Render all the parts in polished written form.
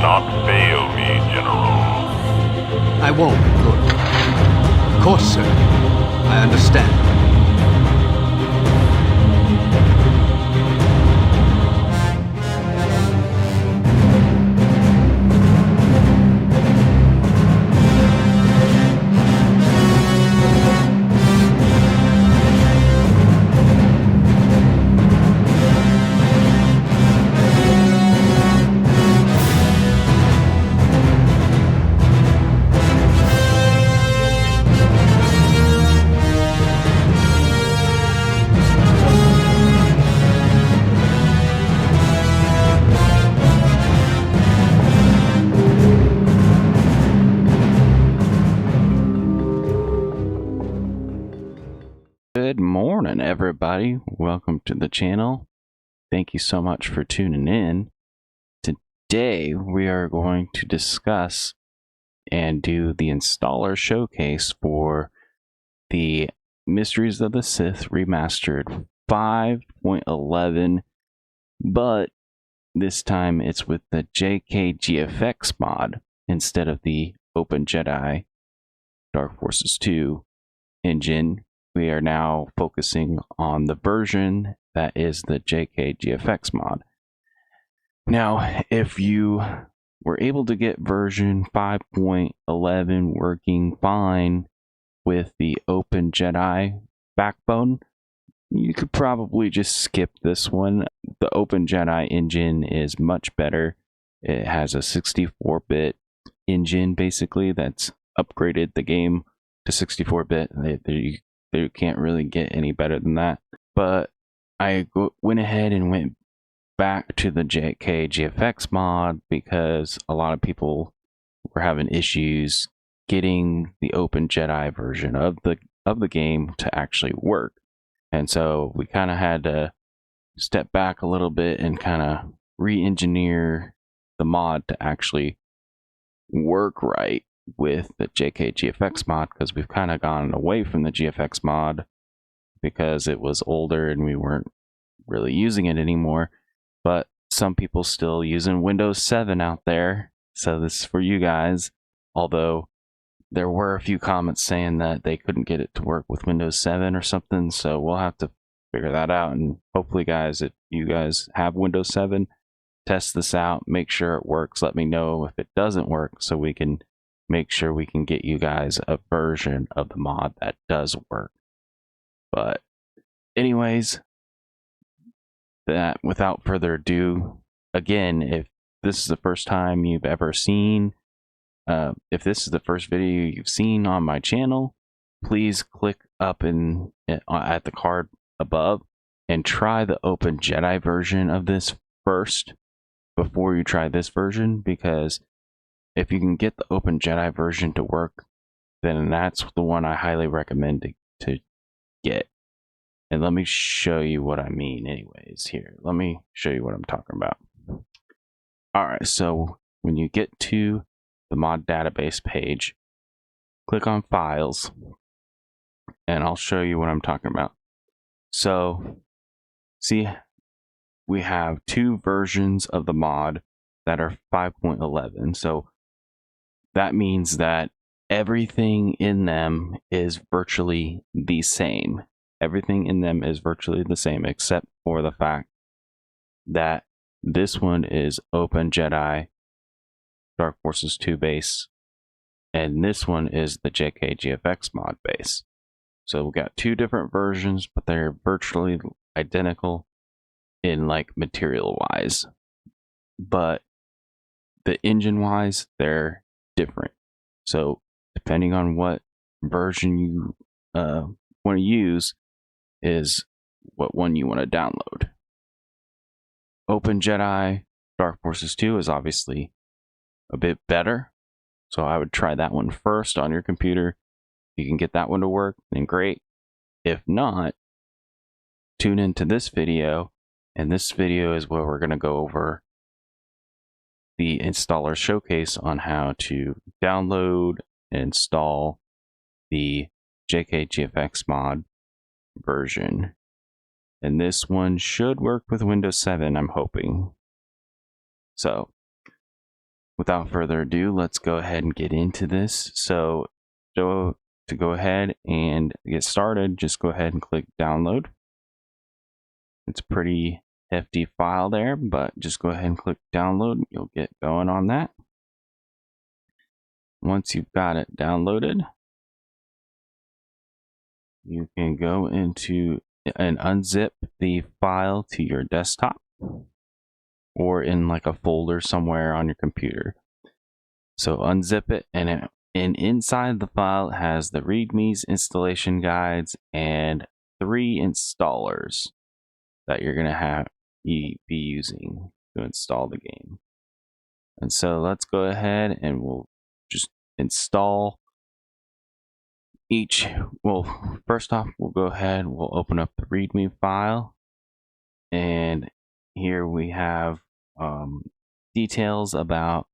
not fail me, General. I won't, Lord. Of course, sir. I understand. Good morning, everybody. Welcome to the channel. Thank you so much for tuning in. Today, we are going to discuss and do the installer showcase for the Mysteries of the Sith Remastered 5.11, but this time it's with the JKGFX mod instead of the Open Jedi Dark Forces 2 engine. We are now focusing on the version that is the JKGFX mod. Now, if you were able to get version 5.11 working fine with the Open Jedi backbone, you could probably just skip this one. The Open Jedi engine is much better. It has a 64-bit engine, basically, that's upgraded the game to 64-bit. They can't really get any better than that. But I went ahead and went back to the JKGFX mod because a lot of people were having issues getting the Open Jedi version of the game to actually work. And so we kind of had to step back a little bit and kind of re-engineer the mod to actually work right with the JKGFX mod, because we've kind of gone away from the GFX mod because it was older and we weren't really using it anymore. But some people still using Windows 7 out there, so this is for you guys. Although there were a few comments saying that they couldn't get it to work with Windows 7 or something, so we'll have to figure that out. And hopefully, guys, if you guys have Windows 7, test this out, make sure it works. Let me know if it doesn't work so we can make sure we can get you guys a version of the mod that does work. But anyways, that without further ado, again, if this is the first time you've ever seen, if this is the first video you've seen on my channel, please click up at the card above and try the Open Jedi version of this first before you try this version, because if you can get the Open Jedi version to work, then that's the one I highly recommend to get. And let me show you what I mean anyways here. Let me show you what I'm talking about. Alright, so when you get to the mod database page, click on Files, and I'll show you what I'm talking about. So, see, we have two versions of the mod that are 5.11. So that means that everything in them is virtually the same. Everything in them is virtually the same, except for the fact that this one is Open Jedi Dark Forces 2 base, and this one is the JKGFX mod base. So we've got two different versions, but they're virtually identical in like material wise. But the engine wise, they're different. So depending on what version you want to use is what one you want to download. Open Jedi Dark Forces 2 is obviously a bit better, so I would try that one first on your computer. If you can get that one to work, then great. If not, tune into this video, and this video is where we're going to go over the installer showcase on how to download and install the JKGFXMOD version. And this one should work with Windows 7, I'm hoping. So, without further ado, let's go ahead and get into this. So to go ahead and get started, just go ahead and click download. It's a pretty hefty file there, but just go ahead and click download. You'll get going on that. Once you've got it downloaded, you can go into and unzip the file to your desktop or in like a folder somewhere on your computer. So unzip it, and inside the file it has the readmes, installation guides, and 3 installers that you're gonna be using to install the game. And so let's go ahead and we'll just install each. Well, first off, we'll go ahead, we'll open up the readme file, and here we have details about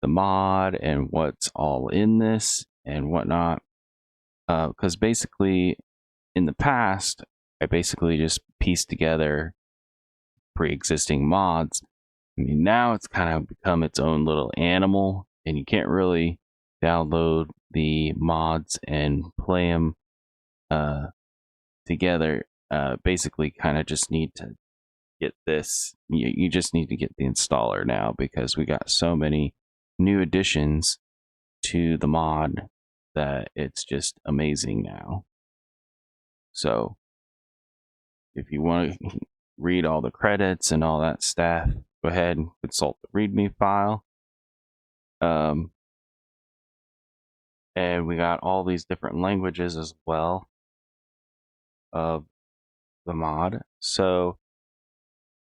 the mod and what's all in this and whatnot. Because basically, in the past, I basically just pieced together pre-existing mods. I mean, now it's kind of become its own little animal, and you can't really download the mods and play them together. Basically, kind of just need to get this. You just need to get the installer now, because we got so many new additions to the mod that it's just amazing now. So if you want to read all the credits and all that stuff, go ahead and consult the readme file. And we got all these different languages as well of the mod. So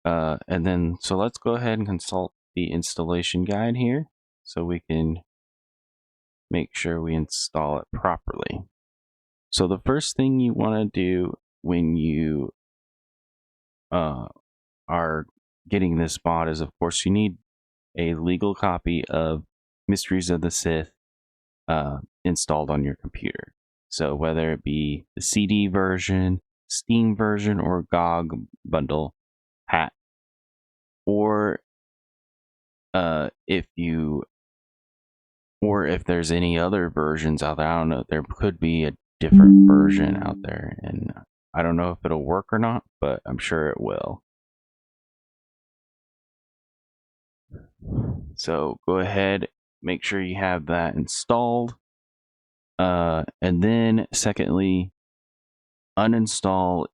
so let's go ahead and consult the installation guide here so we can make sure we install it properly. So the first thing you want to do when you are getting this mod is, of course, you need a legal copy of Mysteries of the Sith installed on your computer. So whether it be the CD version, Steam version, or GOG bundle pack, or if there's any other versions out there, I don't know, there could be a different version out there, and I don't know if it'll work or not, but I'm sure it will. So go ahead, make sure you have that installed. And then secondly, uninstall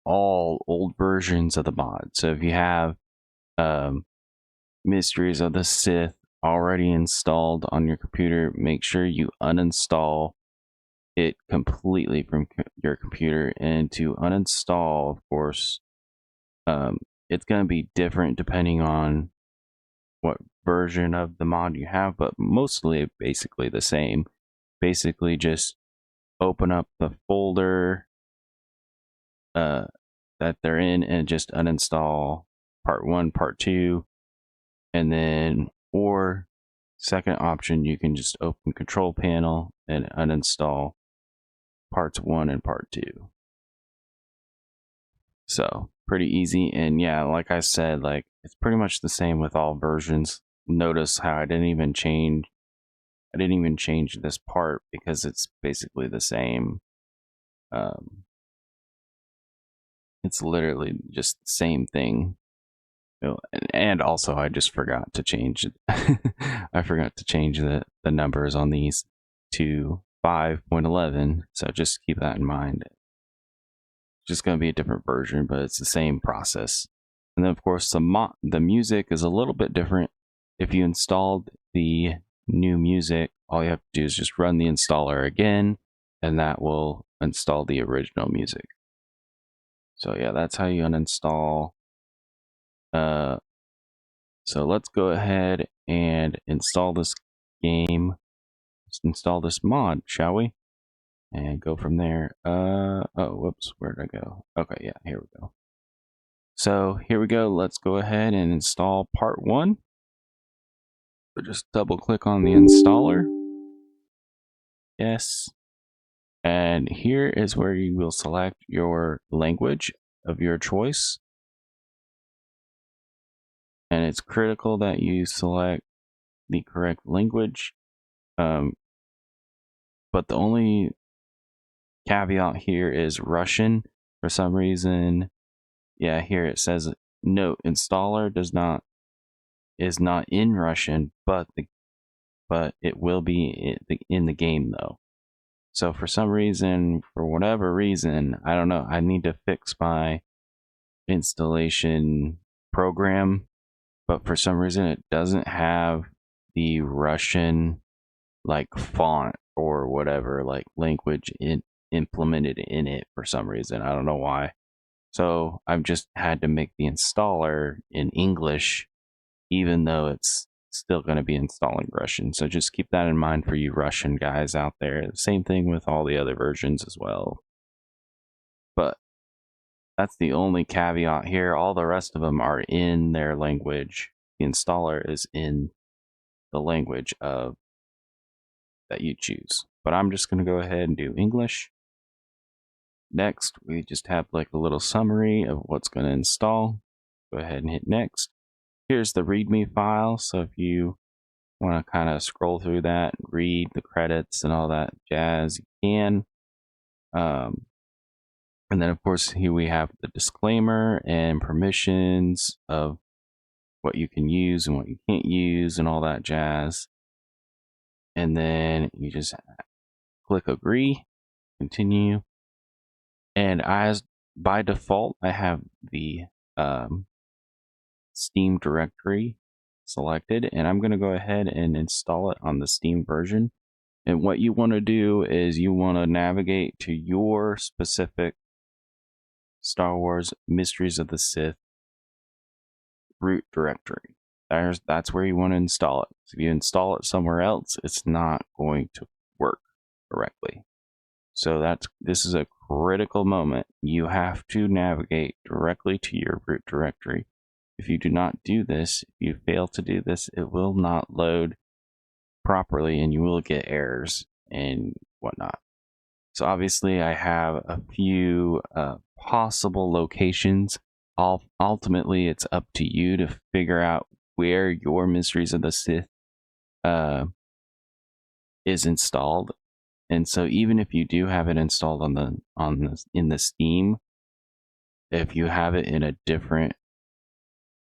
all old versions of the mod. So if you have Mysteries of the Sith already installed on your computer, make sure you uninstall it completely from your computer. And to uninstall, of course, it's going to be different depending on what version of the mod you have, but mostly basically the same. Basically just open up the folder that they're in and just uninstall part 1, part 2, and then, or second option, you can just open control panel and uninstall parts 1 and part 2. So pretty easy. And yeah, like I said, like it's pretty much the same with all versions. Notice how I didn't even change this part, because it's basically the same. It's literally just the same thing. And also, I just forgot to change it. I forgot to change the numbers on these to 5.11, so just keep that in mind. It's just going to be a different version, but it's the same process. And then, of course, the music is a little bit different. If you installed the new music, all you have to do is just run the installer again, and that will install the original music. So yeah, that's how you uninstall. So let's go ahead and install this game. Let's install this mod, shall we? And go from there. Oh, whoops, where did I go? Okay, yeah, here we go. So here we go. Let's go ahead and install part 1. So just double click on the installer. Yes. And here is where you will select your language of your choice. and it's critical that you select the correct language. But the only caveat here is Russian. For some reason, yeah, here it says note installer is not in Russian, but it will be in the game though. So for some reason, for whatever reason, I don't know, I need to fix my installation program, but for some reason it doesn't have the Russian like font or whatever like language implemented in it for some reason. I don't know why. So I've just had to make the installer in English, even though it's still going to be installing Russian. So just keep that in mind for you Russian guys out there. Same thing with all the other versions as well. But that's the only caveat here. All the rest of them are in their language. The installer is in the language of that you choose. But I'm just going to go ahead and do English. Next, we just have like a little summary of what's going to install. Go ahead and hit next. Here's the Readme file. So if you want to kind of scroll through that, read the credits and all that jazz, you can. And then of course here we have the disclaimer and permissions of what you can use and what you can't use and all that jazz. And then you just click agree, continue. And as by default, I have the Steam directory selected, and I'm going to go ahead and install it on the Steam version. And what you want to do is you want to navigate to your specific Star Wars Mysteries of the Sith root directory. That's where you want to install it. So if you install it somewhere else, it's not going to work correctly. So this is a critical moment. You have to navigate directly to your root directory. If you do not do this, if you fail to do this, it will not load properly and you will get errors and whatnot. So obviously I have a few possible locations. Ultimately, it's up to you to figure out where your Mysteries of the Sith is installed. And so even if you do have it installed in the Steam, if you have it in a different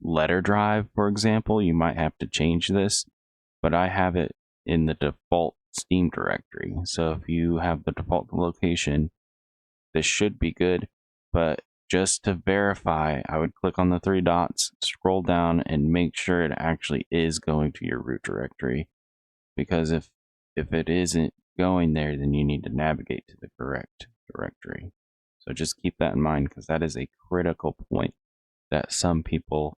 letter drive, for example, you might have to change this. But I have it in the default Steam directory. So if you have the default location, this should be good. But just to verify, I would click on the three dots, scroll down, and make sure it actually is going to your root directory. Because if it isn't going there, then you need to navigate to the correct directory. So just keep that in mind, because that is a critical point that some people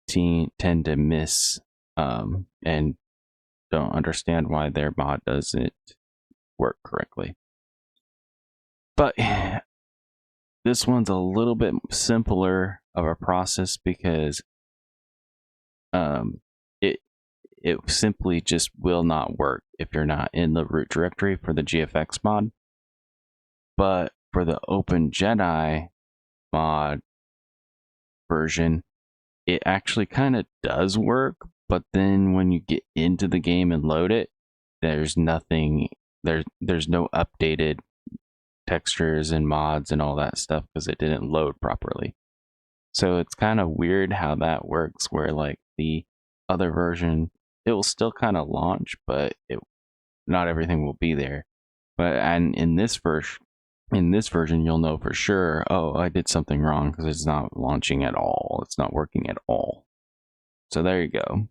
tend to miss and don't understand why their mod doesn't work correctly. But this one's a little bit simpler of a process because it simply just will not work if you're not in the root directory for the GFX mod. But for the Open Jedi mod version, it actually kind of does work, but then when you get into the game and load it, there's nothing, there's no updated textures and mods and all that stuff because it didn't load properly. So it's kind of weird how that works, where like the other version, it will still kind of launch, but not everything will be there. But and in this version, you'll know for sure, oh, I did something wrong because it's not launching at all. It's not working at all. So there you go.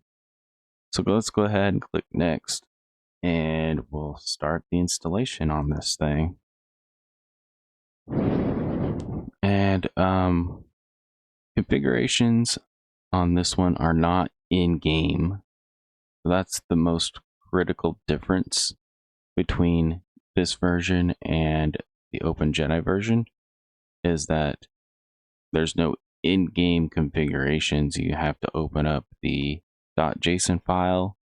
So let's go ahead and click next, and we'll start the installation on this thing. And configurations on this one are not in game. So that's the most critical difference between this version and the Open Jedi version, is that there's no in-game configurations. You have to open up the .json file,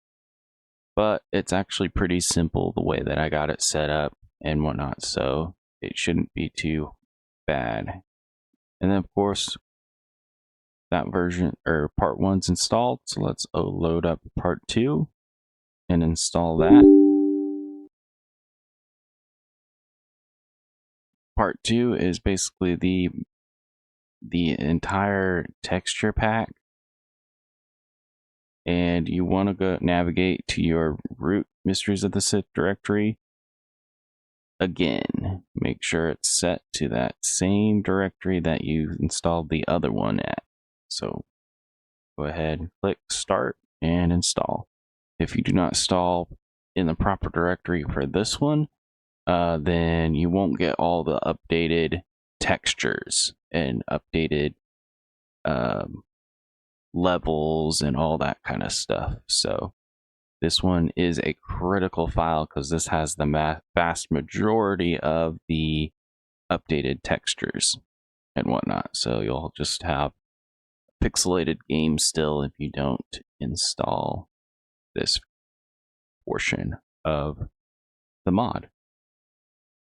but it's actually pretty simple the way that I got it set up and whatnot, so it shouldn't be too bad. And then of course, that version, or part 1's installed. So let's load up part 2 and install that. Part 2 is basically the entire texture pack, and you want to go navigate to your root Mysteries of the Sith directory. Again, make sure it's set to that same directory that you installed the other one at. So go ahead and click start and install. If you do not install in the proper directory for this one, then you won't get all the updated textures and updated levels and all that kind of stuff. So this one is a critical file because this has the vast majority of the updated textures and whatnot. So you'll just have a pixelated game still if you don't install this portion of the mod.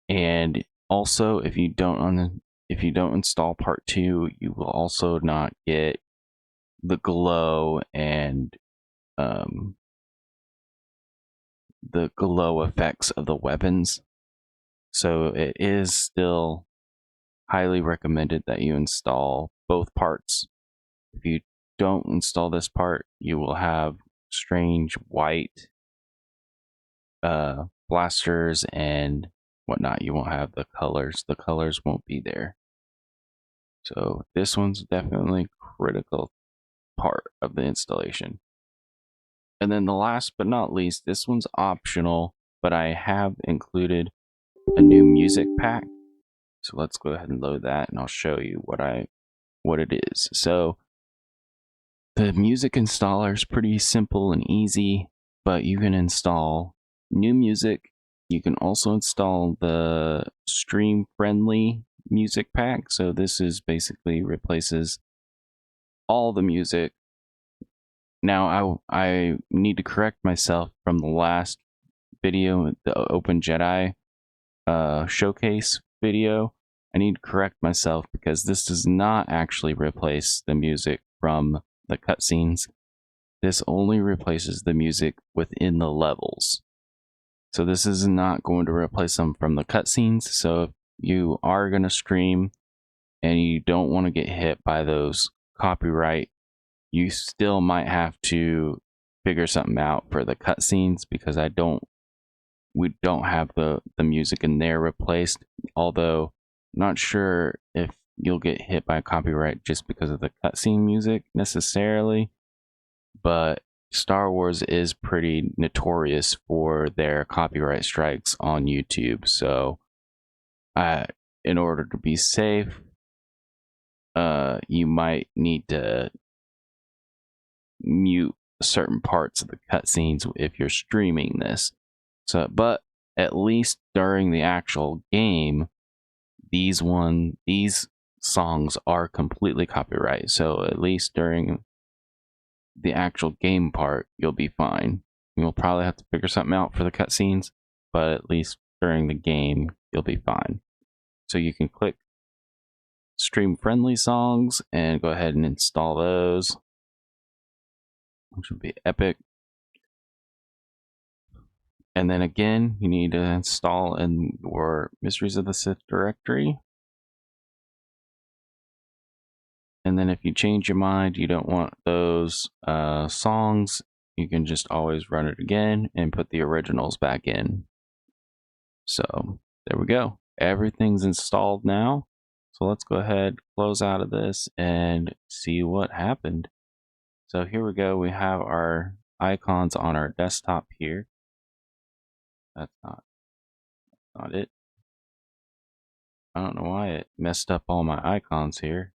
And also, if you don't install part 2, you will also not get the glow and the glow effects of the weapons. So it is still highly recommended that you install both parts. If you don't install this part, you will have strange white blasters and whatnot. You won't have the colors. The colors won't be there. So this one's definitely critical part of the installation. And then the last but not least, this one's optional, but I have included a new music pack. So let's go ahead and load that, and I'll show you what it is. So the music installer is pretty simple and easy, but you can install new music. You can also install the stream friendly music pack. So this is basically replaces all the music. Now I need to correct myself from the last video, the Open Jedi showcase video. I need to correct myself because this does not actually replace the music from the cutscenes. This only replaces the music within the levels. So this is not going to replace them from the cutscenes. So if you are going to stream and you don't want to get hit by those copyright, you still might have to figure something out for the cutscenes, because we don't have the music in there replaced. Although not sure if you'll get hit by copyright just because of the cutscene music necessarily, but Star Wars is pretty notorious for their copyright strikes on YouTube. So in order to be safe, you might need to mute certain parts of the cutscenes if you're streaming this. So, but at least during the actual game, these songs are completely copyright. So at least during the actual game part, you'll be fine. You'll probably have to figure something out for the cutscenes, but at least during the game, you'll be fine. So you can click stream friendly songs and go ahead and install those, which would be epic. And then again, you need to install in your Mysteries of the Sith directory. And then if you change your mind, you don't want those songs, you can just always run it again and put the originals back in. So there we go. Everything's installed now. So let's go ahead, close out of this and see what happened. So here we go. We have our icons on our desktop here. That's not it. I don't know why it messed up all my icons here.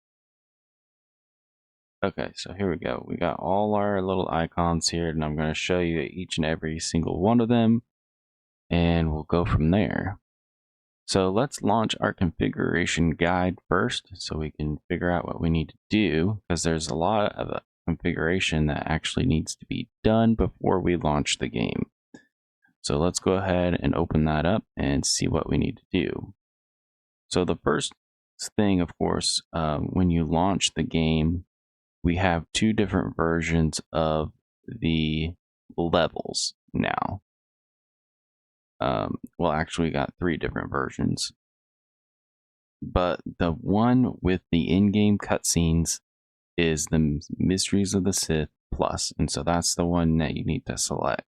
Okay, so here we go. We got all our little icons here, and I'm going to show you each and every single one of them, and we'll go from there. So let's launch our configuration guide first so we can figure out what we need to do, because there's a lot of configuration that actually needs to be done before we launch the game. So let's go ahead and open that up and see what we need to do. So the first thing, of course, when you launch the game, we have two different versions of the levels now. Well, actually, we got three different versions. But the one with the in-game cutscenes is the Mysteries of the Sith Plus, and so that's the one that you need to select.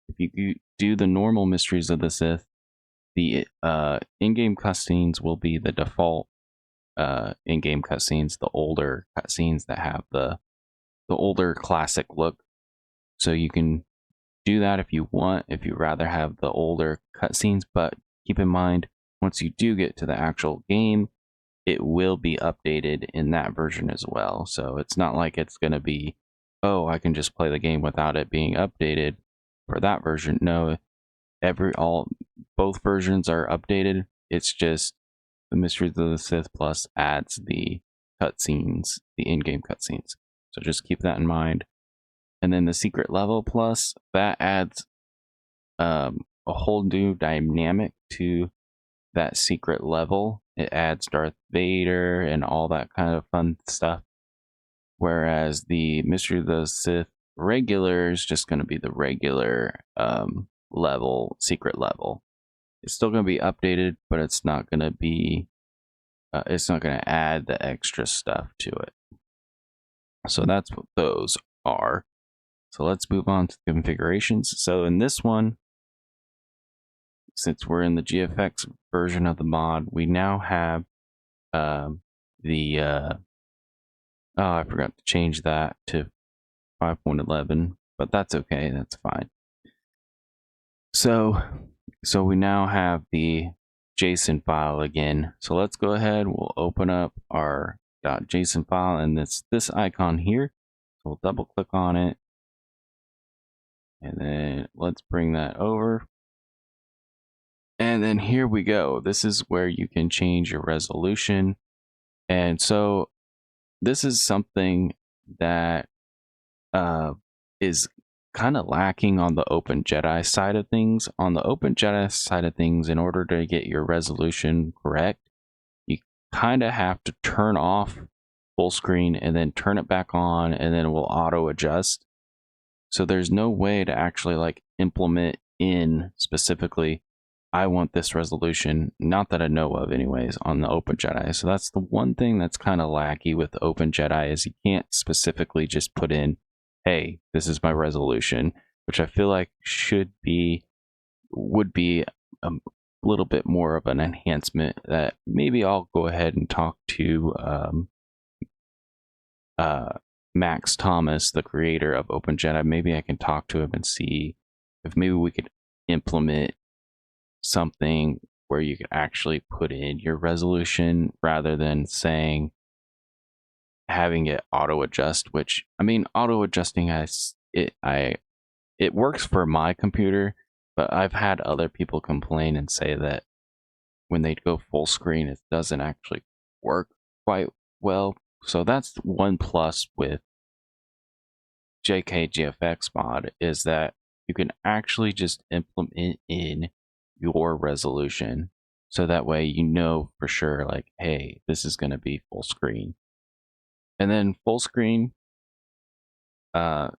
If you do the normal Mysteries of the Sith, the in-game cutscenes will be the default in-game cutscenes, the older cutscenes that have the older classic look. So you can do that if you want, if you rather have the older cutscenes, but keep in mind, once you do get to the actual game, it will be updated in that version as well. So it's not like it's going to be, oh, I can just play the game without it being updated for that version. No, both versions are updated. It's just the Mysteries of the Sith Plus adds the cutscenes, the in-game cutscenes. So just keep that in mind. And then the Secret Level Plus, that adds a whole new dynamic to that secret level. It adds Darth Vader and all that kind of fun stuff. Whereas the Mystery of the Sith regular is just going to be the regular level, secret level. It's still going to be updated, but it's not going to be, it's not going to add the extra stuff to it. So that's what those are. So let's move on to the configurations. So in this one, since we're in the GFX version of the mod, we now have oh, I forgot to change that to 5.11, but that's okay, that's fine. So we now have the JSON file again. So let's go ahead, we'll open up our .json file, and it's this icon here. So we'll double click on it, and then let's bring that over. And then here we go. This is where you can change your resolution. And so this is something that is kind of lacking on the OpenJedi side of things. On the OpenJedi side of things, in order to get your resolution correct, you kind of have to turn off full screen and then turn it back on, and then it will auto adjust. So there's no way to actually like implement in specifically, I want this resolution, not that I know of anyways, on the OpenJedi. So that's the one thing that's kind of lacky with the OpenJedi, is you can't specifically just put in, hey, this is my resolution, which I feel like would be a little bit more of an enhancement that maybe I'll go ahead and talk to Max Thomas, the creator of OpenJedi. Maybe I can talk to him and see if maybe we could implement something where you can actually put in your resolution rather than saying having it auto adjust, which I mean, auto adjusting it works for my computer, but I've had other people complain and say that when they go full screen, it doesn't actually work quite well. So that's one plus with JKGFXMOD, is that you can actually just implement in your resolution, so that way you know for sure, like, hey, this is going to be full screen. And then full screen, let's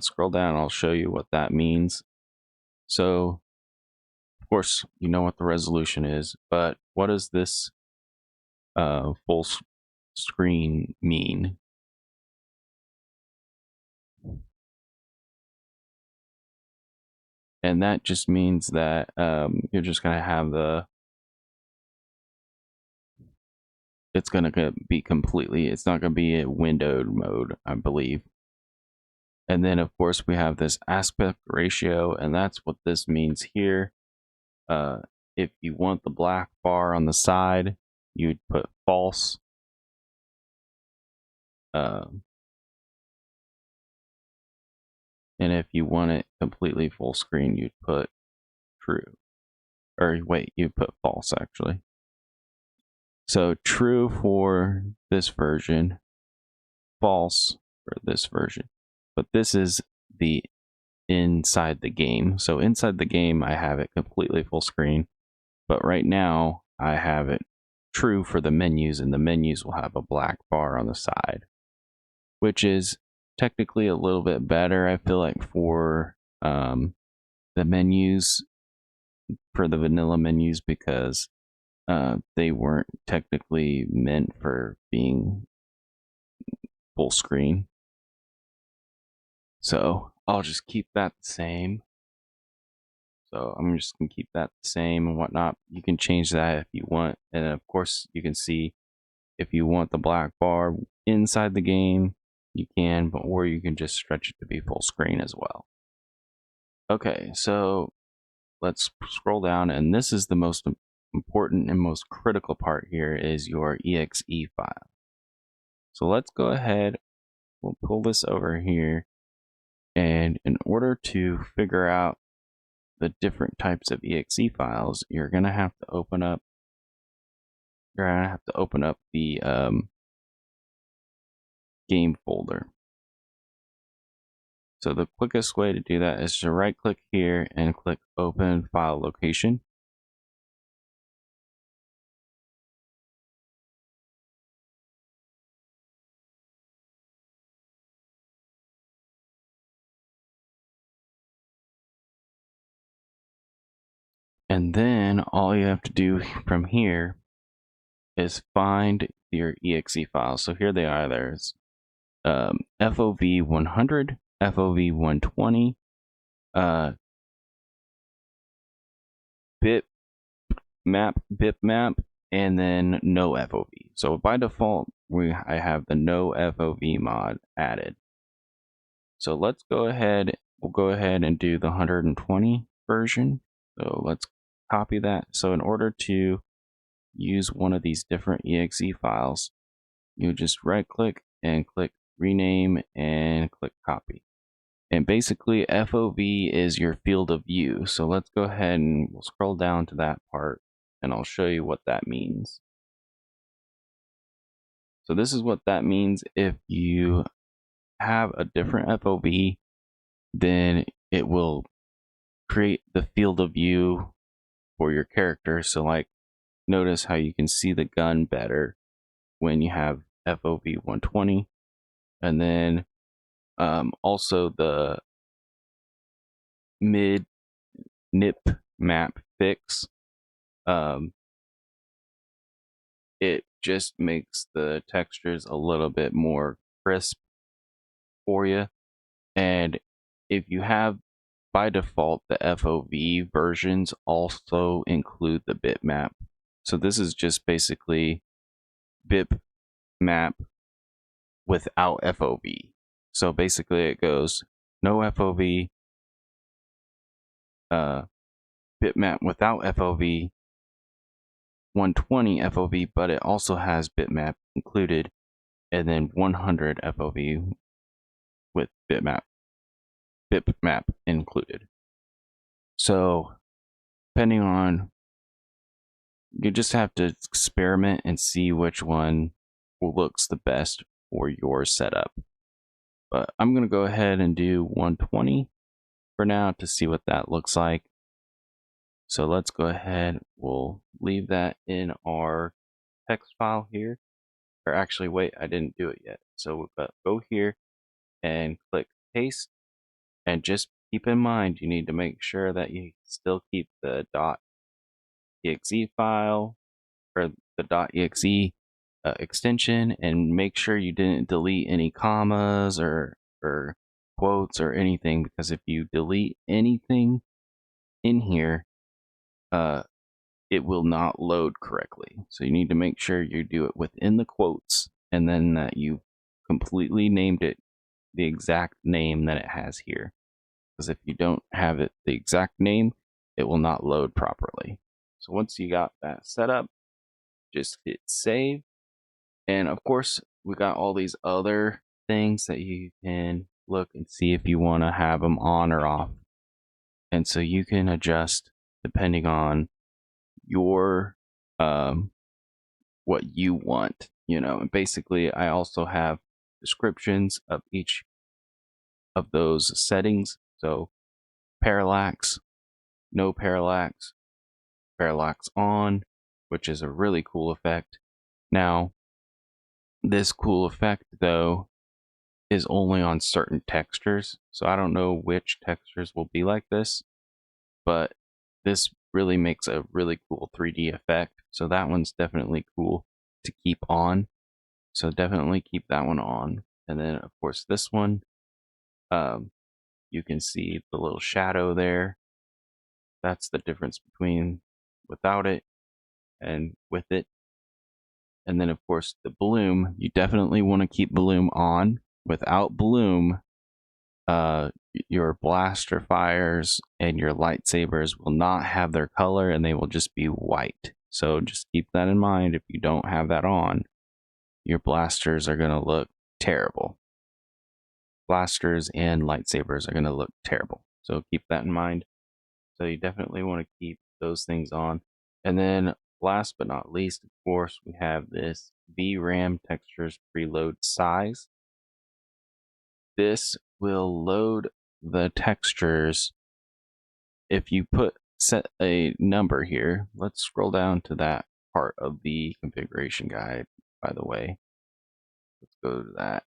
scroll down, I'll show you what that means. So of course you know what the resolution is, but what does this full screen mean? And that just means that you're just going to have it's going to be completely, it's not going to be a windowed mode, I believe. And then of course we have this aspect ratio, and that's what this means here. If you want the black bar on the side, you'd put false. And if you want it completely full screen, you'd put true. Or wait, you put false actually. So true for this version, false for this version. But this is the inside the game. So inside the game, I have it completely full screen. But right now, I have it true for the menus, and the menus will have a black bar on the side, which is technically a little bit better, I feel like, for the menus, for the vanilla menus, because they weren't technically meant for being full screen. So I'll just keep that the same. So I'm just going to keep that the same and whatnot. You can change that if you want. And of course, you can see if you want the black bar inside the game, you can, or you can just stretch it to be full screen as well. Okay, so let's scroll down, and this is the most important and most critical part here, is your exe file. So let's go ahead, we'll pull this over here, and in order to figure out the different types of exe files, you're going to have to open up the game folder. So the quickest way to do that is to right click here and click open file location. And then all you have to do from here is find your exe files. So here they are. There's FOV100, FOV120, bitmap, and then no FOV. So by default, I have the no FOV mod added. So let's go ahead. We'll go ahead and do the 120 version. So let's copy that. So in order to use one of these different exe files, you just right click and click rename and click copy. And basically FOV is your field of view. So let's go ahead and we'll scroll down to that part and I'll show you what that means. So this is what that means. If you have a different FOV, then it will create the field of view for your character. So like, notice how you can see the gun better when you have FOV 120. And then also the mid nip map fix, it just makes the textures a little bit more crisp for you. And if you have, by default, the FOV versions also include the bitmap. So this is just basically bitmap without FOV. So basically it goes no FOV, bitmap without FOV, 120 FOV, but it also has bitmap included, and then 100 FOV with bitmap included. So depending on, you just have to experiment and see which one looks the best for your setup. But I'm going to go ahead and do 120 for now to see what that looks like. So let's go ahead, we'll leave that in our text file here. Or actually, wait, I didn't do it yet. So we'll go here and click paste. And just keep in mind, you need to make sure that you still keep the .exe file or the .exe extension, and make sure you didn't delete any commas or quotes or anything, because if you delete anything in here, it will not load correctly. So you need to make sure you do it within the quotes, and then that you completely named it the exact name that it has here. Because if you don't have it the exact name, it will not load properly. So once you got that set up, just hit save. And of course, we got all these other things that you can look and see if you want to have them on or off. And so you can adjust depending on your what you want, you know. And basically I also have descriptions of each of those settings. So parallax, no parallax, parallax on, which is a really cool effect. Now, this cool effect, though, is only on certain textures, so I don't know which textures will be like this, but this really makes a really cool 3D effect, so that one's definitely cool to keep on. So definitely keep that one on. And then, of course, this one, you can see the little shadow there. That's the difference between without it and with it. And then, of course, the bloom, you definitely want to keep bloom on. Without bloom, your blaster fires and your lightsabers will not have their color, and they will just be white. So just keep that in mind. If you don't have that on, your blasters are going to look terrible. Blasters and lightsabers are going to look terrible. So keep that in mind. So you definitely want to keep those things on. And then last but not least, of course, we have this VRAM textures preload size. This will load the textures. If you set a number here, let's scroll down to that part of the configuration guide, by the way. Let's go to that.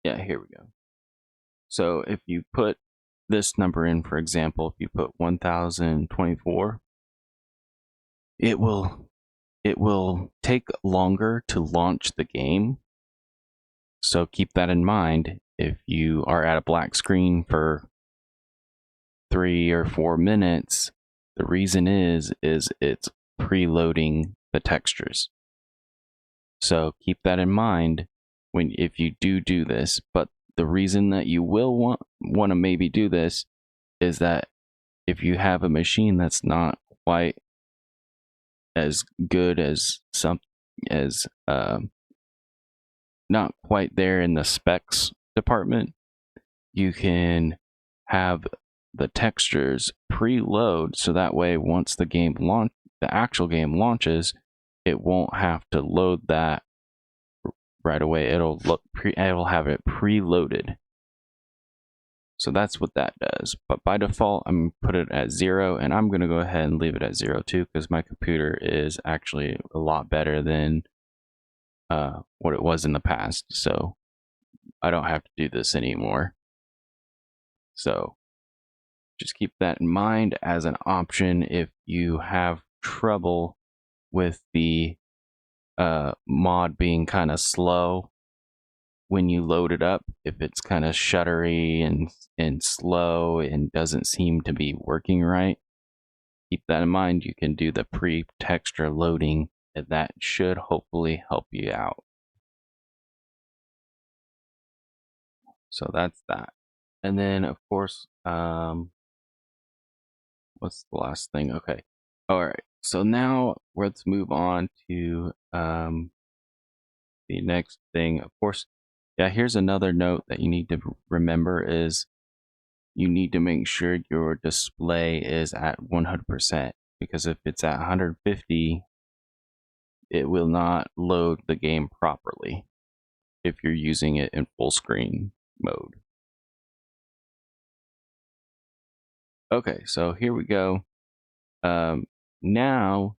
Yeah, here we go. So if you put this number in, for example, if you put 1024, it will take longer to launch the game. So keep that in mind. If you are at a black screen for 3 or 4 minutes, the reason is it's preloading the textures. So keep that in mind if you do this. But the reason that you will want to maybe do this is that if you have a machine that's not quite as good as not quite there in the specs department, you can have the textures preload, so that way once the actual game launches, it won't have to load that right away. It'll have it preloaded. So that's what that does. But by default, I'm going to put it at 0, and I'm going to go ahead and leave it at 0 too, because my computer is actually a lot better than what it was in the past. So I don't have to do this anymore. So just keep that in mind as an option if you have trouble with the mod being kind of slow when you load it up. If it's kind of shuttery and slow and doesn't seem to be working right, keep that in mind. You can do the pre-texture loading, and that should hopefully help you out. So that's that. And then, of course, what's the last thing? Okay. All right. So now let's move on to the next thing. Of course, yeah, here's another note that you need to remember is you need to make sure your display is at 100%, because if it's at 150, it will not load the game properly if you're using it in full screen mode. Okay, so here we go. Now,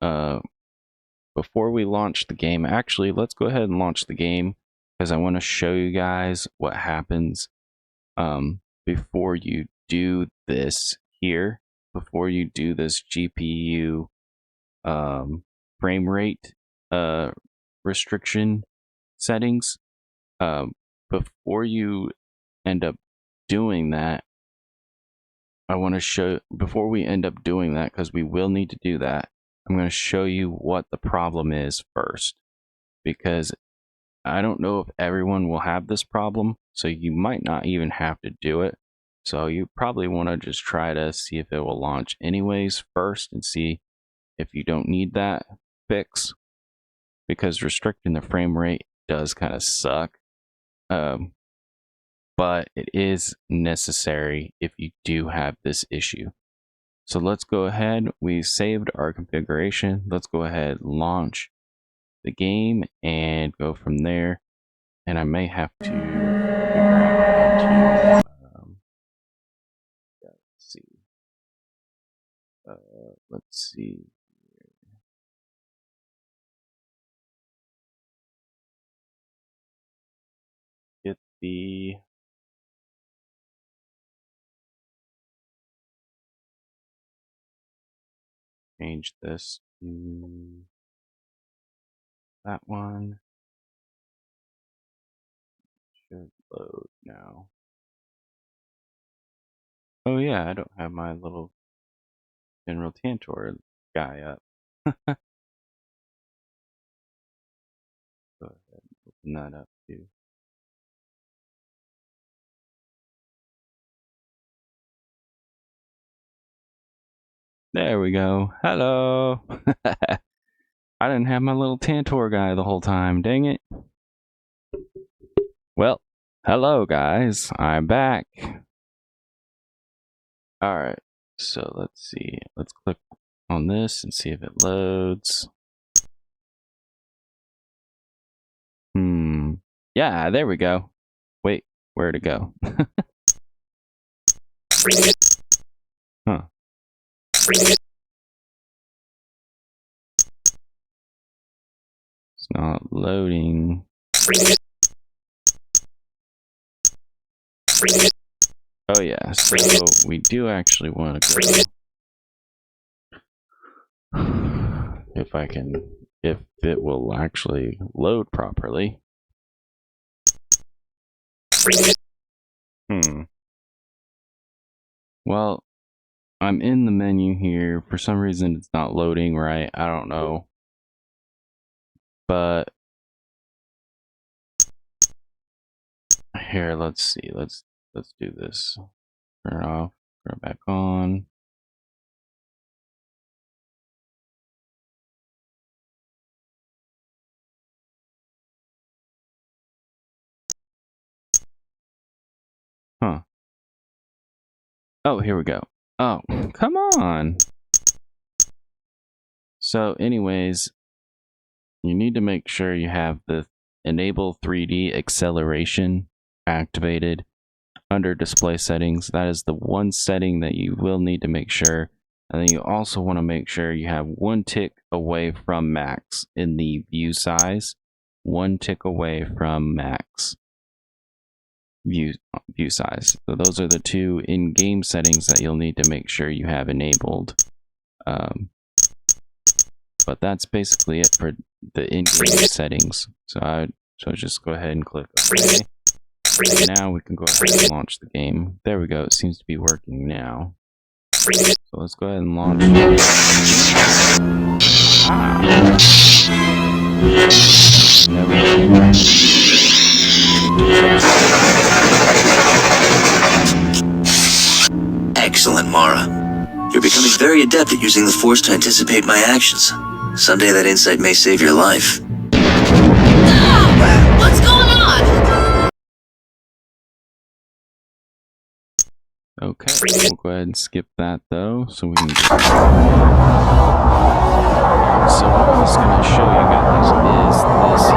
before we launch the game, actually, let's go ahead and launch the game, because I want to show you guys what happens before you do this here, before you do this GPU frame rate restriction settings. Before you end up doing that, I want to show, before we end up doing that, because we will need to do that, I'm going to show you what the problem is first, because I don't know if everyone will have this problem, so you might not even have to do it. So you probably want to just try to see if it will launch anyways first, and see if you don't need that fix, because restricting the frame rate does kind of suck. But it is necessary if you do have this issue. So let's go ahead. We saved our configuration. Let's go ahead, launch the game, and go from there. And I may have to figure out how to let's see. Get the change this to that one. Should load now. Oh yeah, I don't have my little General Tantor guy up. Go ahead and open that up too. There we go. Hello. I didn't have my little Tantor guy the whole time. Dang it. Well, hello guys. I'm back. Alright, so let's see. Let's click on this and see if it loads. Yeah, there we go. Wait, where'd it go? Huh. It's not loading. Oh yeah, so we do actually want to go. If it will actually load properly. Well, I'm in the menu here. For some reason, it's not loading right. I don't know. But here, let's see. Let's do this. Turn it off. Turn it back on. Huh. Oh, here we go. Oh, come on. So anyways, you need to make sure you have the enable 3D acceleration activated under display settings. That is the one setting that you will need to make sure. And then you also want to make sure you have one tick away from max in the view size. One tick away from max view size. So those are the two in-game settings that you'll need to make sure you have enabled. But that's basically it for the in-game settings. So just go ahead and click OK. And now we can go ahead and launch the game. There we go. It seems to be working now. So let's go ahead and launch it. Excellent, Mara. You're becoming very adept at using the Force to anticipate my actions. Someday that insight may save your life. What's going on? Okay, we'll go ahead and skip that though, so we can. So what I was going to show you guys is this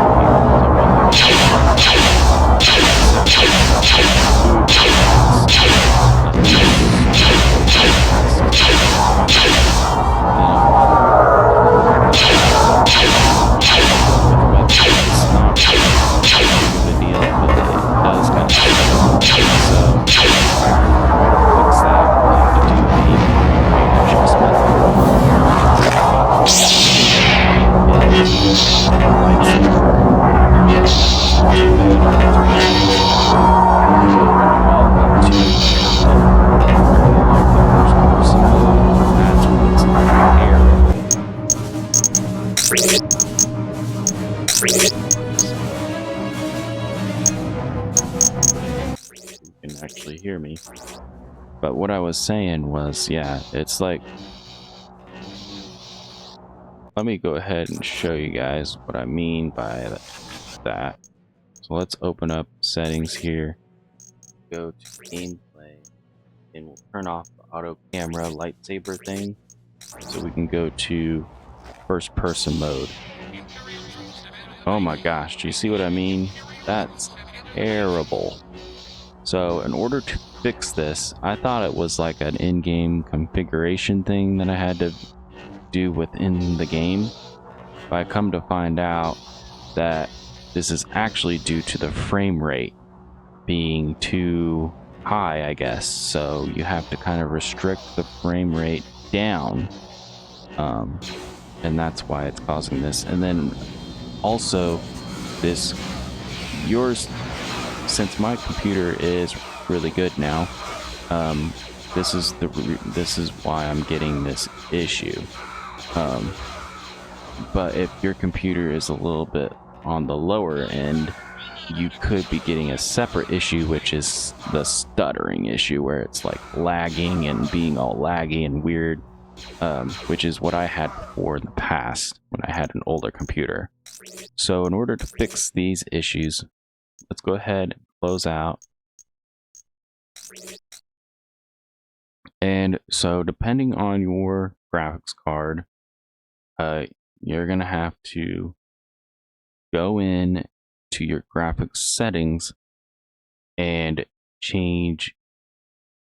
actually hear me. But what I was saying was, yeah, it's like, let me go ahead and show you guys what I mean by that. So let's open up settings here, go to gameplay, and we'll turn off the auto camera lightsaber thing so we can go to first person mode. Oh my gosh, do you see what I mean? That's terrible. So in order to fix this, I thought it was like an in-game configuration thing that I had to do within the game. But I come to find out that this is actually due to the frame rate being too high, I guess. So you have to kind of restrict the frame rate down, and that's why it's causing this. And then also this, yours, since my computer is really good now, this is why I'm getting this issue. But if your computer is a little bit on the lower end, you could be getting a separate issue, which is the stuttering issue, where it's like lagging and being all laggy and weird, which is what I had before in the past when I had an older computer. So in order to fix these issues, let's go ahead and close out. And so depending on your graphics card, you're gonna have to go in to your graphics settings and change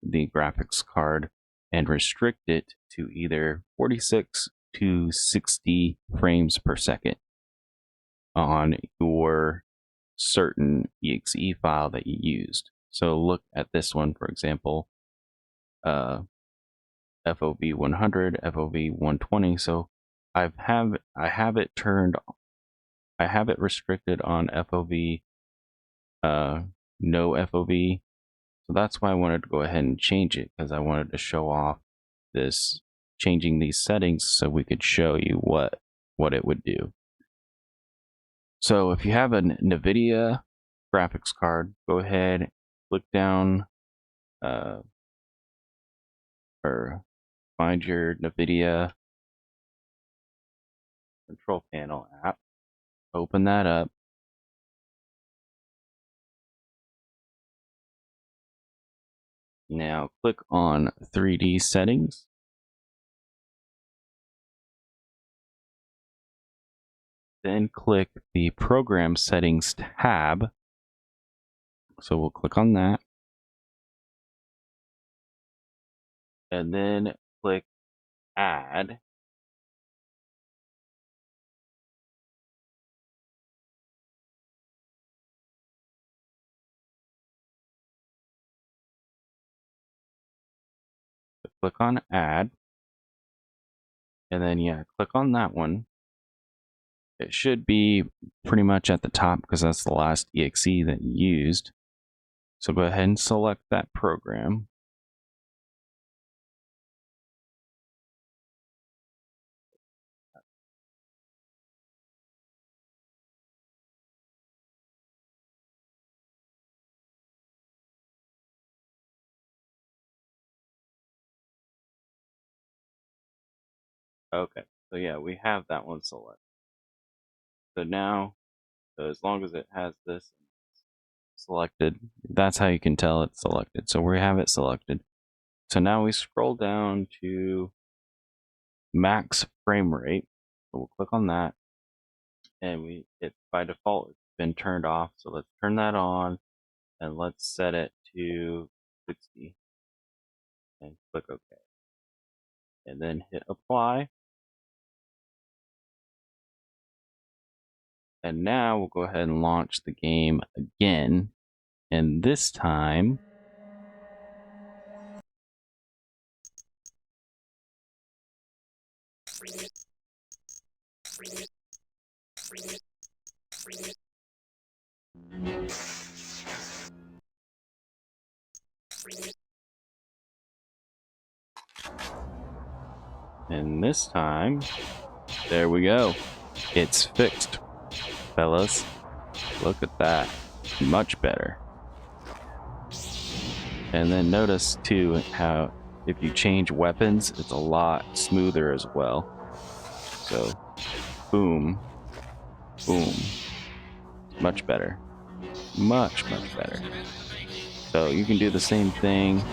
the graphics card and restrict it to either 46 to 60 frames per second on your certain exe file that you used. So look at this one, for example, FOV 100, FOV 120. So I have it restricted on FOV, no FOV. So that's why I wanted to go ahead and change it, because I wanted to show off this, changing these settings so we could show you what it would do. So if you have a NVIDIA graphics card, go ahead, click down, or find your NVIDIA control panel app, open that up. Now click on 3D settings. Then click the program settings tab. So we'll click on that. And then click add. Click on add, and then click on that one. It should be pretty much at the top because that's the last exe that you used. So go ahead and select that program. Okay, so yeah, we have that one selected. So now, as long as it has this selected, that's how you can tell it's selected. So we have it selected. So now we scroll down to max frame rate. So we'll click on that, and it by default it's been turned off. So let's turn that on, and let's set it to 60, and click OK, and then hit apply. And now we'll go ahead and launch the game again, and this time there we go. It's fixed, fellas. Look at that. Much better. And then notice too how if you change weapons, it's a lot smoother as well. So boom, boom. Much better. Much better. So you can do the same thing.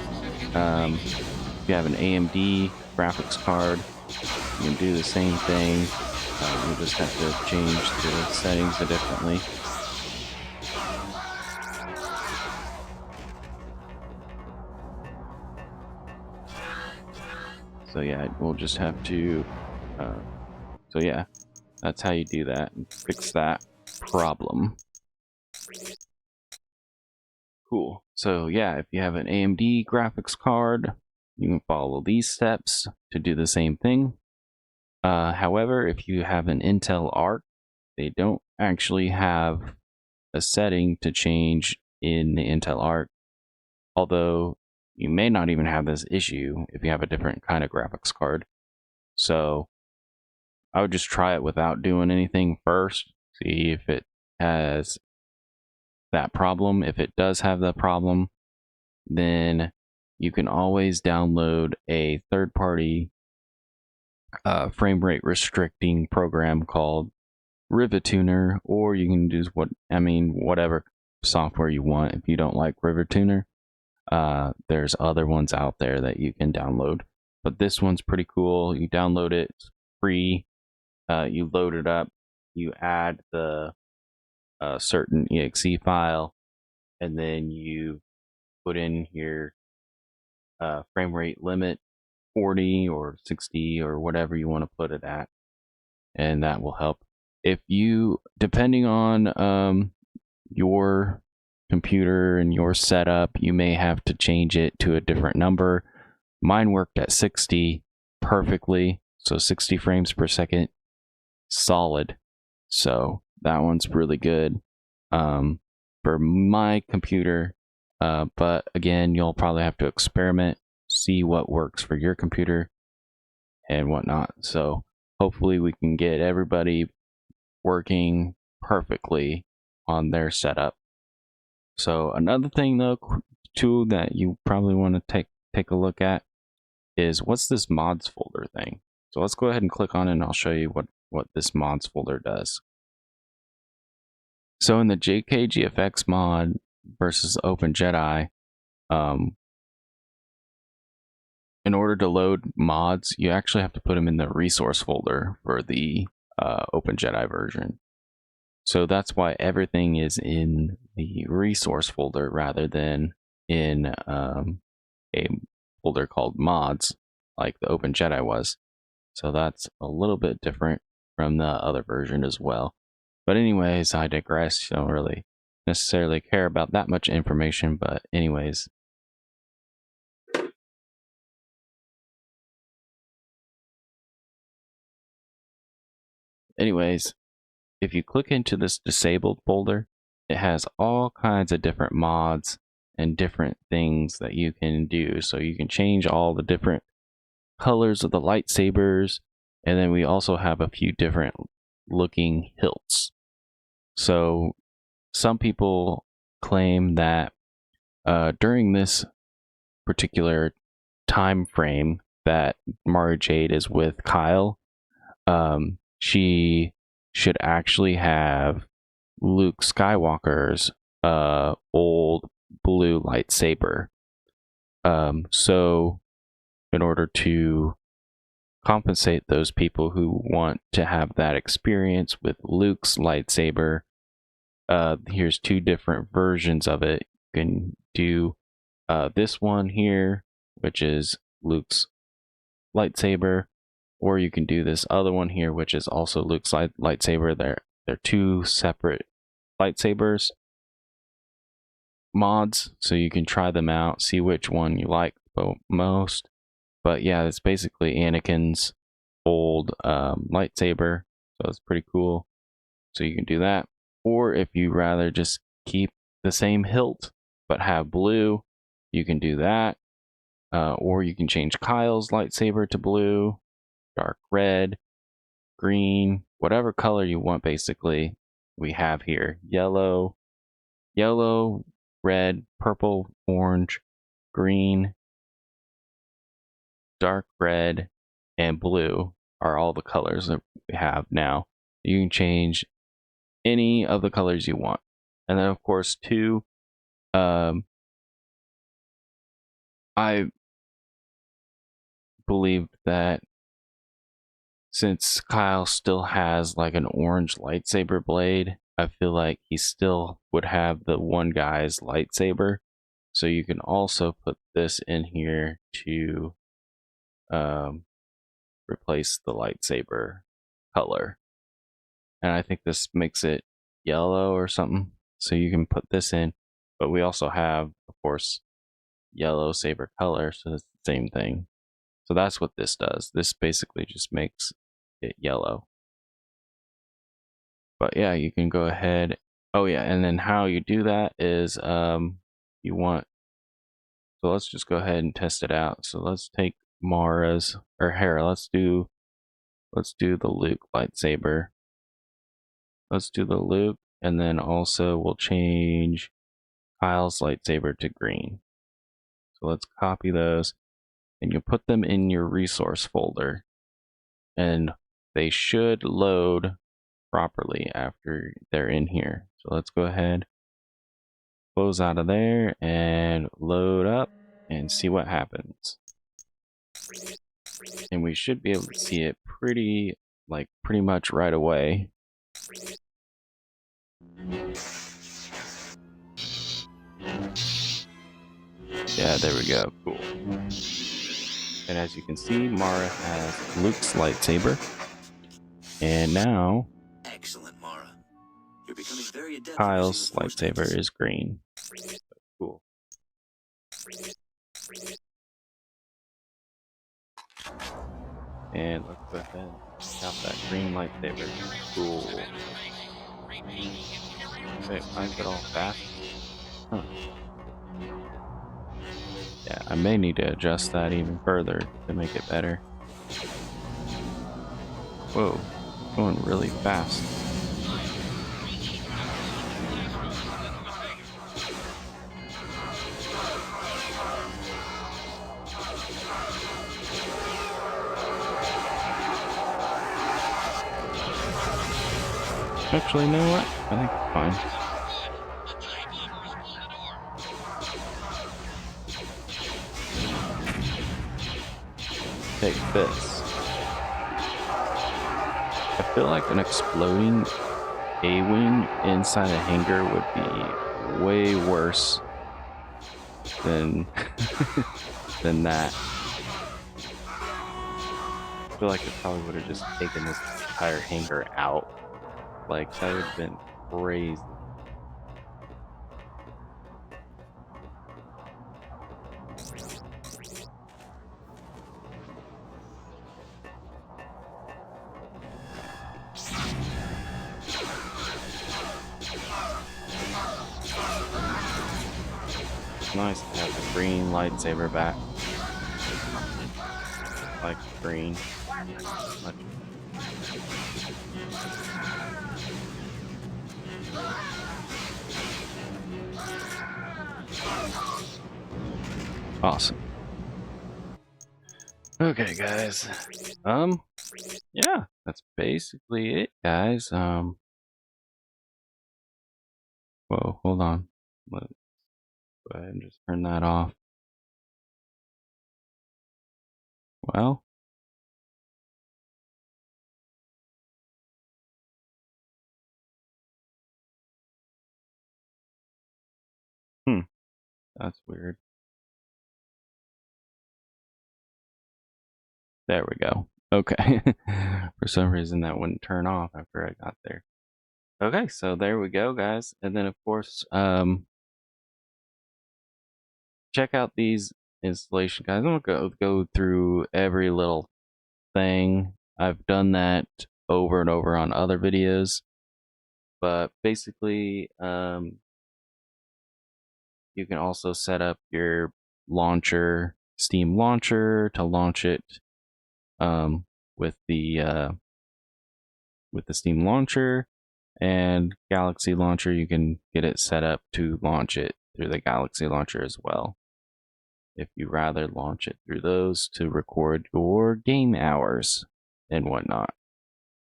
If you have an AMD graphics card, you can do the same thing. You just have to change the settings differently. So yeah, we'll just have to So yeah, that's how you do that and fix that problem. Cool. So yeah, if you have an AMD graphics card, you can follow these steps to do the same thing. However, if you have an Intel Arc, they don't actually have a setting to change in the Intel Arc, although you may not even have this issue if you have a different kind of graphics card. So I would just try it without doing anything first, see if it has that problem. If it does have that problem, then you can always download a third-party frame rate restricting program called RivetTuner, or you can use whatever software you want. If you don't like RivetTuner, there's other ones out there that you can download, but this one's pretty cool. You download it, it's free. You load it up, you add the certain exe file, and then you put in here frame rate limit 40 or 60 or whatever you want to put it at, and that will help. If you, depending on your computer and your setup, you may have to change it to a different number. Mine worked at 60 perfectly, so 60 frames per second solid, so that one's really good for my computer. But again, you'll probably have to experiment, see what works for your computer and whatnot. So hopefully we can get everybody working perfectly on their setup. So another thing though, too, that you probably want to take a look at is what's this mods folder thing. So let's go ahead and click on it and I'll show you what this mods folder does. So in the JKGFXMOD versus OpenJedi, in order to load mods, you actually have to put them in the resource folder for the OpenJedi version. So that's why everything is in the resource folder rather than in a folder called mods like the OpenJedi was. So that's a little bit different from the other version as well. But anyways, I digress. You don't really necessarily care about that much information, but anyways. If you click into this disabled folder, it has all kinds of different mods and different things that you can do. So you can change all the different colors of the lightsabers, and then we also have a few different looking hilts. So some people claim that during this particular time frame that Mara Jade is with Kyle, she should actually have Luke Skywalker's old blue lightsaber. So in order to compensate those people who want to have that experience with Luke's lightsaber, here's two different versions of it. You can do this one here, which is Luke's lightsaber, or you can do this other one here, which is also Luke's lightsaber. They're two separate lightsabers mods, so you can try them out, see which one you like most. But yeah, it's basically Anakin's old lightsaber, so it's pretty cool. So you can do that. Or if you rather just keep the same hilt but have blue, you can do that. Or you can change Kyle's lightsaber to blue, dark red, green, whatever color you want. Basically, we have here yellow, red, purple, orange, green, dark red, and blue are all the colors that we have now. You can change any of the colors you want. And then of course too, I believe that since Kyle still has like an orange lightsaber blade, I feel like he still would have the one guy's lightsaber. So you can also put this in here to replace the lightsaber color. And I think this makes it yellow or something. So you can put this in, but we also have, of course, yellow saber color, so it's the same thing. So that's what this does. This basically just makes it yellow. But yeah, you can go ahead. Oh yeah, and then how you do that is you want, so let's just go ahead and test it out. So let's take Mara's, or Hera, let's do the Luke lightsaber. Let's do the Luke, and then also we'll change Kyle's lightsaber to green. So let's copy those, and you'll put them in your resource folder, and they should load properly after they're in here. So let's go ahead, close out of there, and load up and see what happens. And we should be able to see it pretty much right away. Yeah, there we go. Cool. And as you can see, Mara has Luke's lightsaber. And now Excellent, Mara. You're becoming very adept. Kyle's lightsaber is green. Cool. And let's go ahead and check out that green lightsaber. Cool. Wait, why is it all fast? Huh. Yeah, I may need to adjust that even further to make it better. Whoa, going really fast. Actually, you know what? I think it's fine. Take this. I feel like an exploding A-wing inside a hangar would be way worse than than that. I feel like it probably would have just taken this entire hangar out. Like, that would have been crazy. It's nice to have the green lightsaber back. Like green. Much. Awesome. Okay, guys. Yeah, that's basically it, guys. Whoa, hold on. Let's go ahead and just turn that off. Well, that's weird. There we go. Okay. For some reason that wouldn't turn off after I got there. Okay, so there we go, guys. And then of course, check out these installation guides. I'm gonna go through every little thing. I've done that over and over on other videos. But basically, you can also set up your launcher, Steam launcher, to launch it with the Steam launcher, and Galaxy launcher. You can get it set up to launch it through the Galaxy launcher as well, if you rather launch it through those to record your game hours and whatnot.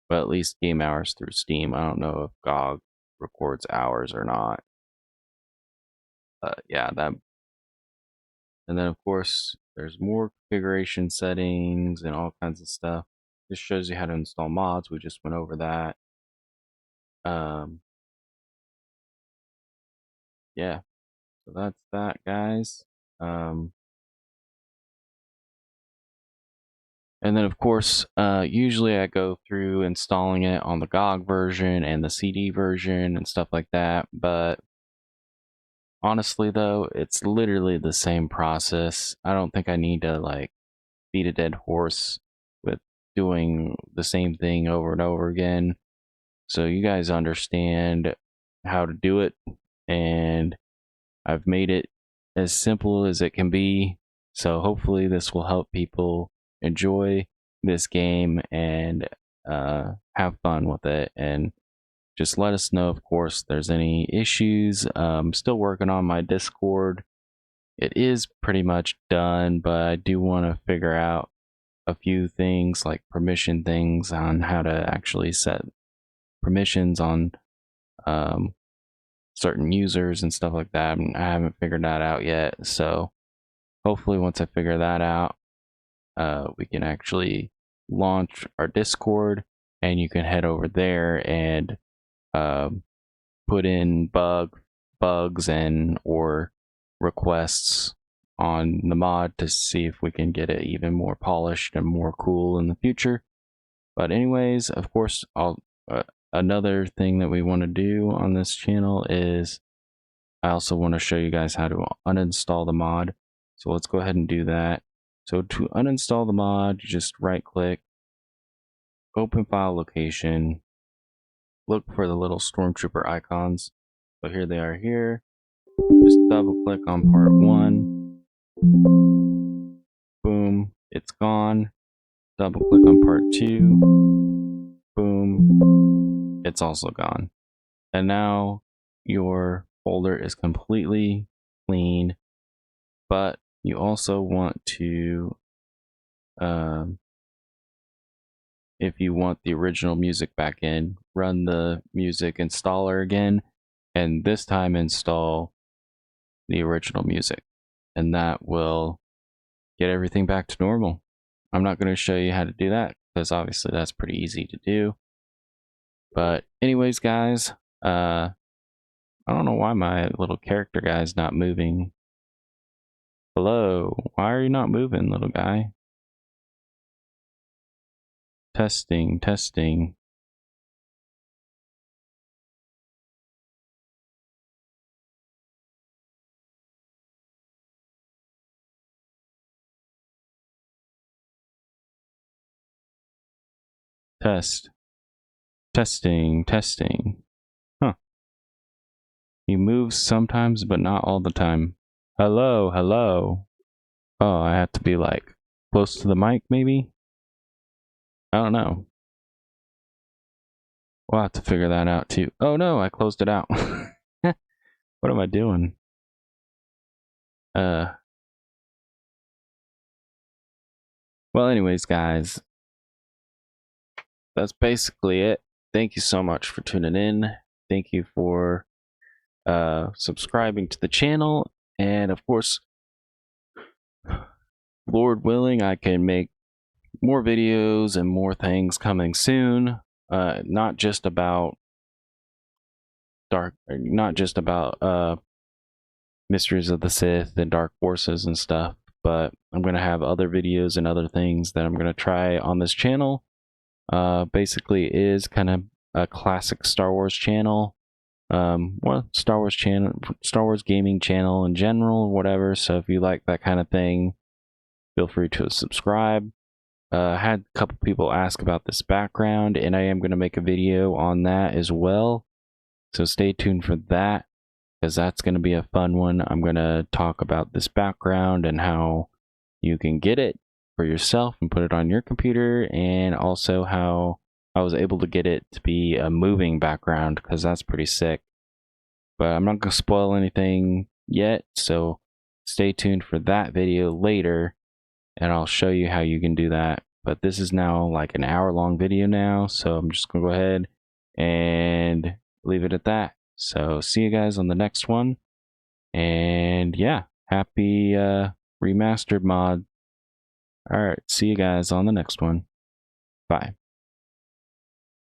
But at least game hours through Steam. I don't know if GOG records hours or not. Yeah, that. And then of course there's more configuration settings and all kinds of stuff. This shows you how to install mods. We just went over that. Yeah, so that's that, guys. And then of course, usually I go through installing it on the GOG version and the CD version and stuff like that. But honestly though, it's literally the same process. I don't think I need to like beat a dead horse with doing the same thing over and over again. So you guys understand how to do it, and I've made it as simple as it can be. So hopefully this will help people enjoy this game and have fun with it. And just let us know, of course, if there's any issues. I'm still working on my Discord. It is pretty much done, but I do want to figure out a few things like permission things on how to actually set permissions on certain users and stuff like that. I haven't figured that out yet, so hopefully once I figure that out, we can actually launch our Discord, and you can head over there and put in bugs and or requests on the mod to see if we can get it even more polished and more cool in the future. But anyways, of course, another thing that we want to do on this channel is I also want to show you guys how to uninstall the mod. So let's go ahead and do that. So to uninstall the mod, you just right click, open file location, look for the little stormtrooper icons. So here they are here. Just double click on part 1. Boom, it's gone. Double click on part 2. Boom, it's also gone. And now your folder is completely clean, but you also want to, if you want the original music back in, run the music installer again, and this time install the original music, and that will get everything back to normal. I'm not going to show you how to do that because obviously that's pretty easy to do. But anyways, guys, I don't know why my little character guy is not moving. Hello, why are you not moving, little guy? Testing, testing. Testing, testing. Huh. He moves sometimes, but not all the time. Hello, hello. Oh, I have to be like close to the mic, maybe? I don't know. We'll have to figure that out too. Oh no, I closed it out. What am I doing? Well, anyways, guys, that's basically it. Thank you so much for tuning in. Thank you for subscribing to the channel, and of course, Lord willing, I can make more videos and more things coming soon. Not just about Mysteries of the Sith and Dark Forces and stuff, but I'm going to have other videos and other things that I'm going to try on this channel. Basically it is kind of a classic Star Wars channel, well, Star Wars gaming channel in general, whatever. So if you like that kind of thing, feel free to subscribe. I had a couple people ask about this background, and I am going to make a video on that as well. So stay tuned for that, because that's going to be a fun one. I'm going to talk about this background and how you can get it for yourself and put it on your computer, and also how I was able to get it to be a moving background, because that's pretty sick. But I'm not going to spoil anything yet, so stay tuned for that video later, and I'll show you how you can do that. But this is now like an hour-long video now, so I'm just going to go ahead and leave it at that. So see you guys on the next one, and yeah, happy Remastered mod. Alright, see you guys on the next one. Bye.